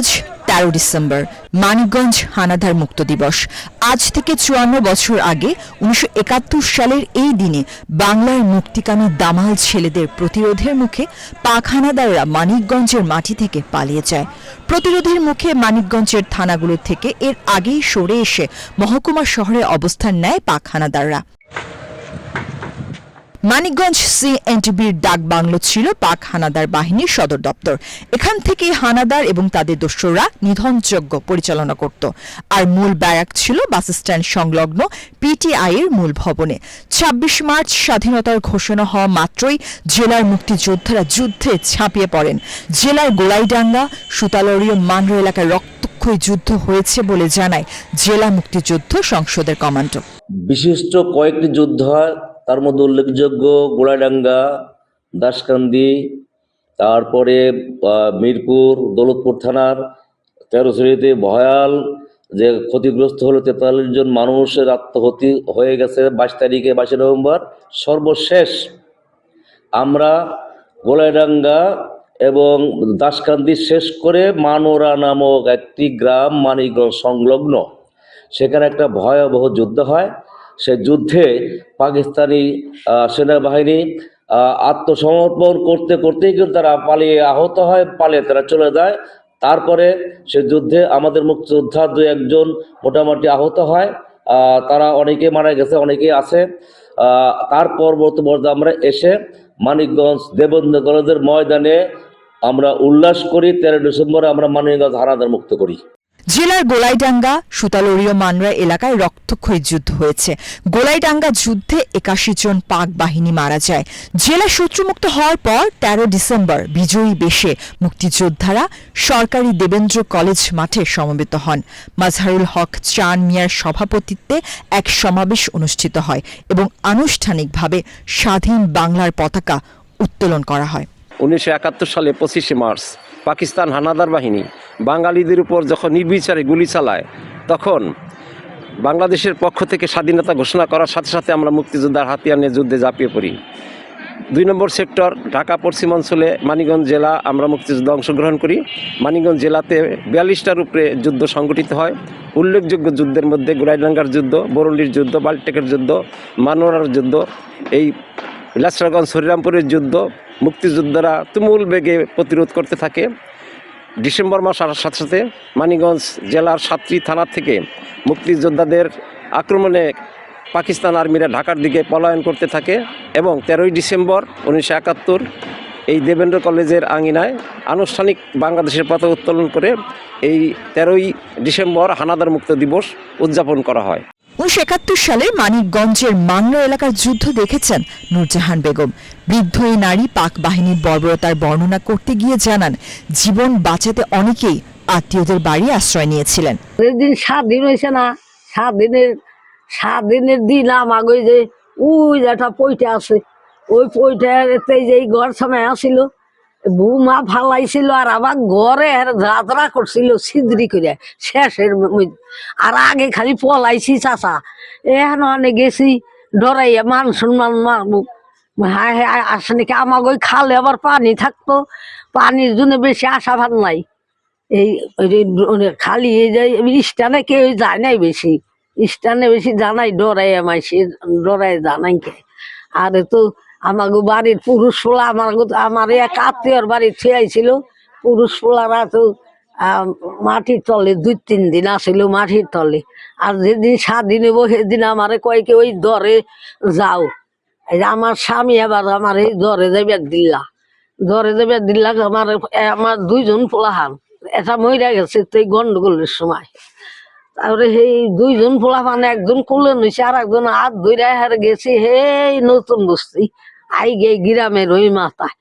আজ ১৩ ডিসেম্বর, মানিকগঞ্জ হানাদার মুক্ত দিবস। আজ থেকে ৫৪ বছর আগে ১৯৭১ সালের এই দিনে বাংলার মুক্তিকামী দামাল ছেলেদের প্রতিরোধের মুখে পাক হানাদাররা মানিকগঞ্জের মাটি থেকে পালিয়ে যায়। প্রতিরোধের মুখে মানিকগঞ্জের থানাগুলো থেকে এর আগেই সরে এসে মহকুমা শহরে অবস্থান নেয় পাক হানাদাররা। মানিকগঞ্জ সিএনটিবির ডাক বাংলো ছিল পাক হানাদার বাহিনীর সদর দপ্তর। এখান থেকে হানাদার এবং তাদের দস্যুরা নিধনযজ্ঞ পরিচালনা করত। আর মূল ব্যারাক ছিল বাসস্ট্যান্ড সংলগ্ন পিটিআই এর মূল ভবনে। ২৬ মার্চ স্বাধীনতার ঘোষণা হওয়া মাত্রই জেলার মুক্তিযোদ্ধারা যুদ্ধে ঝাঁপিয়ে পড়েন। জেলার গোলাইডাঙ্গা, সুতালড়িয়া মানরা এলাকায় রক্তক্ষয়ী যুদ্ধ হয়েছে বলে জানায় জেলা মুক্তিযুদ্ধ সংসদের কমান্ডো। বিশিষ্ট কয়েকটি যুদ্ধ হয়, তার মধ্যে উল্লেখযোগ্য গোলাইডাঙ্গা, দাসকান্দি, তারপরে মিরপুর, দৌলতপুর থানার ১৩ ভয়াল যে ক্ষতিগ্রস্ত হলো ৪৩ জন মানুষের আত্মহতি হয়ে গেছে ২২ তারিখে ২২ নভেম্বর। সর্বশেষ আমরা গোলাইডাঙ্গা এবং দাসকান্দি শেষ করে মানোরা নামক একটি গ্রাম মানিকগঞ্জ সংলগ্ন, সেখানে একটা ভয়াবহ যুদ্ধ হয়। সে যুদ্ধে পাকিস্তানি সেনাবাহিনী আত্মসমর্পণ করতে করতেই কিন্তু তারা পালিয়ে আহত হয়, পালিয়ে তারা চলে যায়। তারপরে সে যুদ্ধে আমাদের মুক্তিযোদ্ধা ২-১ জন মোটামুটি আহত হয়, তারা অনেকে মারা গেছে, অনেকেই আছে। তার পরবর্তী পর্যায়ে আমরা এসে মানিকগঞ্জ দেবেন্দ্র কলেজের ময়দানে আমরা উল্লাস করি। ১৩ ডিসেম্বরে আমরা মানিকগঞ্জ হানাদার মুক্ত করি। জেলার গোলাইডাঙ্গা, সুতালড়িয়া মানরা এলাকায় রক্তক্ষয়ী যুদ্ধ হয়েছে। গোলাইডাঙ্গা যুদ্ধে ৮১ জন পাক বাহিনী মারা যায়। জেলা শত্রুমুক্ত হওয়ার পর ১৩ ডিসেম্বর বিজয়ী বেশে মুক্তিযোদ্ধারা সরকারি দেবেন্দ্র কলেজ মাঠে সমবেত হন। মাজহারুল হক চান মিয়ার সভাপতিত্বে এক সমাবেশ অনুষ্ঠিত হয় এবং আনুষ্ঠানিকভাবে স্বাধীন বাংলার পতাকা উত্তোলন করা হয়। ১৯৭১ সালে ২৫ মার্চ পাকিস্তান হানাদার বাহিনী বাঙালিদের উপর যখন নির্বিচারে গুলি চালায়, তখন বাংলাদেশের পক্ষ থেকে স্বাধীনতা ঘোষণা করার সাথে সাথে আমরা মুক্তিযোদ্ধার হাতিয়ার নিয়ে যুদ্ধে ঝাঁপিয়ে পড়ি। ২ নম্বর সেক্টর ঢাকা পশ্চিম অঞ্চলে মানিকগঞ্জ জেলা আমরা মুক্তিযুদ্ধে অংশগ্রহণ করি। মানিকগঞ্জ জেলাতে ৪২টার উপরে যুদ্ধ সংগঠিত হয়। উল্লেখযোগ্য যুদ্ধের মধ্যে গোলাইডাঙ্গার যুদ্ধ, বরুলির যুদ্ধ, বাল্টেকের যুদ্ধ, মানোরার যুদ্ধ, এই লাসরাগঞ্জ হরিরামপুরের যুদ্ধ মুক্তিযোদ্ধারা তুমুল বেগে প্রতিরোধ করতে থাকে। ডিসেম্বর মাস আসার সাথে সাথে মানিকগঞ্জ জেলার ৭টি থানা থেকে মুক্তিযোদ্ধাদের আক্রমণে পাকিস্তান আর্মিরা ঢাকার দিকে পলায়ন করতে থাকে এবং ১৩ ডিসেম্বর ১৯৭১ এই দেবেন্দ্র কলেজের আঙিনায় আনুষ্ঠানিক বাংলাদেশের পতাকা উত্তোলন করে এই ১৩ ডিসেম্বর হানাদার মুক্ত দিবস উদযাপন করা হয়। ১৯৭১ সালে মানিকগঞ্জের মানরা এলাকার যুদ্ধ দেখেছেন নূরজাহান বেগম। বৃদ্ধ এই নারী পাক বাহিনীর বর্বরতার বর্ণনা করতে গিয়ে জানান, জীবন বাঁচাতে অনেকেই আত্মীয়দের বাড়ি আশ্রয় নিয়েছিলেন। যেদিন ৭ দিন হয়েছে না, ৭ দিনের দিন আমাকে যে ওই একটা পইটা আছে, ওই পইটাতে যে ঘর সময় আসিল, বৌমা ফালাইছিল আর আবার ঘরে যাত্রা করছিল সিদ্রি করে শেষের। আর আগে খালি পলাইছি চাচা, এখন অনেক গেছি ডরাইয়া মান সম্মান মারবো। হ্যাঁ হ্যাঁ আসে নাকি আমাকে ওই খালে আবার পানি থাকতো, পানির জন্য বেশি আশাবাদ নাই। এই খালি এই যে স্টানে কেউ যায় নাই, বেশি স্টানে বেশি জানাই ডরাইয়া মাইছি, ডরাই জানাই কে। আর তো আমাকে বাড়ির পুরুষ পোলা আমার এক আত্মীয়র বাড়ি থিয়াইছিল, পুরুষ পোলারা তো মাটির তলে ২-৩ দিন আসিল মাটির তলে। আর যেদিন ৭ দিন হবো সেদিন আমারে কয়েকে ওই দরে যাও, আমার স্বামী আবার আমার এই দরে যাবে দিল্লা আমার ২ জন পোলাহান, এটা মহিলা গেছে তো এই গন্ডগোলের সময়। তারপরে সেই ২ জন পোলাপান, একজন কোলে নিছে আর একজন হাত ধরে হার গেছে সেই নতুন বস্তি আই গে গ্রামের ওই মাথায়।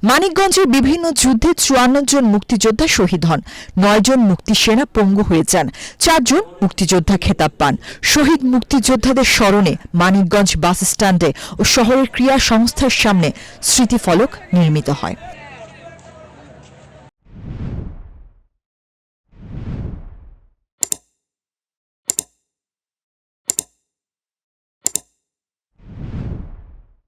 মানিকগঞ্জের বিভিন্ন যুদ্ধে ৫৪ জন মুক্তিযোদ্ধা শহীদ হন, ৯ জন মুক্তি সেনা পঙ্গু হয়ে যান, ৪ জন মুক্তিযোদ্ধা খেতাব পান। শহীদ মুক্তিযোদ্ধাদের স্মরণে মানিকগঞ্জ বাস স্ট্যান্ডে ও শহরের ক্রীড়া সংস্থার সামনে স্মৃতিফলক নির্মিত হয়।